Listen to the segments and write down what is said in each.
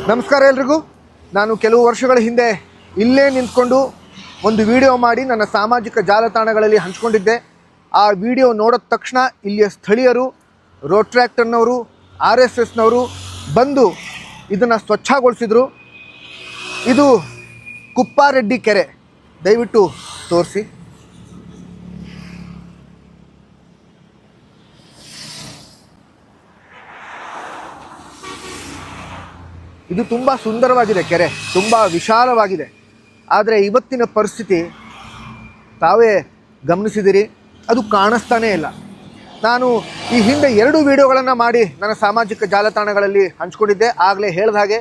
ನಮಸ್ಕಾರ ಎಲ್ರಿಗೂ. ನಾನು ಕೆಲವು ವರ್ಷಗಳ ಹಿಂದೆ ಇಲ್ಲೇ ನಿಂತ್ಕೊಂಡು ಒಂದು ವಿಡಿಯೋ ಮಾಡಿ ನನ್ನ ಸಾಮಾಜಿಕ ಜಾಲತಾಣಗಳಲ್ಲಿ ಹಂಚಿಕೊಂಡಿದ್ದೆ. ಆ ವಿಡಿಯೋ ನೋಡಿದ ತಕ್ಷಣ ಇಲ್ಲಿಯ ಸ್ಥಳೀಯರು, ರೋಟ್ರಾಕ್ಟರ್ನವರು, RSSನವರು ಬಂದು ಇದನ್ನು ಸ್ವಚ್ಛಗೊಳಿಸಿದರು. ಇದು ಕುಪ್ಪಾರೆಡ್ಡಿ ಕೆರೆ, ದಯವಿಟ್ಟು ತೋರಿಸಿ. ಇದು ತುಂಬ ಸುಂದರವಾಗಿದೆ, ಕೆರೆ ತುಂಬ ವಿಶಾಲವಾಗಿದೆ. ಆದರೆ ಇವತ್ತಿನ ಪರಿಸ್ಥಿತಿ ತಾವೇ ಗಮನಿಸಿದಿರಿ, ಅದು ಕಾಣಿಸ್ತಾನೇ ಇಲ್ಲ. ನಾನು ಈ ಹಿಂದೆ 2 ವಿಡಿಯೋಗಳನ್ನು ಮಾಡಿ ನನ್ನ ಸಾಮಾಜಿಕ ಜಾಲತಾಣಗಳಲ್ಲಿ ಹಂಚ್ಕೊಂಡಿದ್ದೆ. ಆಗಲೇ ಹೇಳಿದ ಹಾಗೆ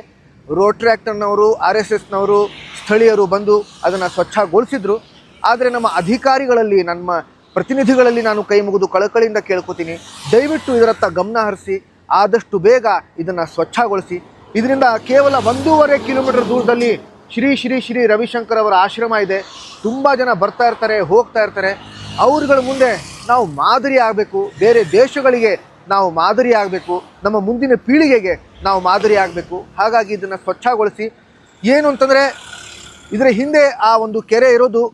ರೋಟ್ರಾಕ್ಟರ್ನವರು, RSSನವರು, ಸ್ಥಳೀಯರು ಬಂದು ಅದನ್ನು ಸ್ವಚ್ಛಗೊಳಿಸಿದ್ರು. ಆದರೆ ನಮ್ಮ ಅಧಿಕಾರಿಗಳಲ್ಲಿ, ನಮ್ಮ ಪ್ರತಿನಿಧಿಗಳಲ್ಲಿ ನಾನು ಕೈ ಮುಗಿದು ಕಳಕಳಿಯಿಂದ ಕೇಳ್ಕೊತೀನಿ, ದಯವಿಟ್ಟು ಇದರತ್ತ ಗಮನ ಹರಿಸಿ ಆದಷ್ಟು ಬೇಗ ಇದನ್ನು ಸ್ವಚ್ಛಗೊಳಿಸಿ. ಇದರಿಂದ ಕೇವಲ 1.5 ಕಿಲೋಮೀಟರ್ ದೂರದಲ್ಲಿ ಶ್ರೀ ಶ್ರೀ ಶ್ರೀ ರವಿಶಂಕರ್ ಅವರ ಆಶ್ರಮ ಇದೆ. ತುಂಬ ಜನ ಬರ್ತಾ ಇರ್ತಾರೆ, ಹೋಗ್ತಾ ಇರ್ತಾರೆ. ಅವ್ರುಗಳ ಮುಂದೆ ನಾವು ಮಾದರಿ ಆಗಬೇಕು, ಬೇರೆ ದೇಶಗಳಿಗೆ ನಾವು ಮಾದರಿ ಆಗಬೇಕು, ನಮ್ಮ ಮುಂದಿನ ಪೀಳಿಗೆಗೆ ನಾವು ಮಾದರಿ ಆಗಬೇಕು. ಹಾಗಾಗಿ ಇದನ್ನು ಸ್ವಚ್ಛಗೊಳಿಸಿ. ಏನು ಅಂತಂದರೆ, ಇದರ ಹಿಂದೆ ಆ ಒಂದು ಕೆರೆ ಇರೋದು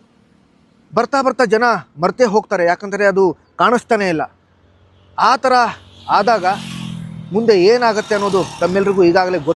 ಬರ್ತಾ ಬರ್ತಾ ಜನ ಮರ್ತೇ ಹೋಗ್ತಾರೆ, ಯಾಕಂದರೆ ಅದು ಕಾಣಿಸ್ತಾನೇ ಇಲ್ಲ. ಆ ಥರ ಆದಾಗ ಮುಂದೆ ಏನಾಗುತ್ತೆ ಅನ್ನೋದು ತಮ್ಮೆಲ್ಲರಿಗೂ ಈಗಾಗಲೇ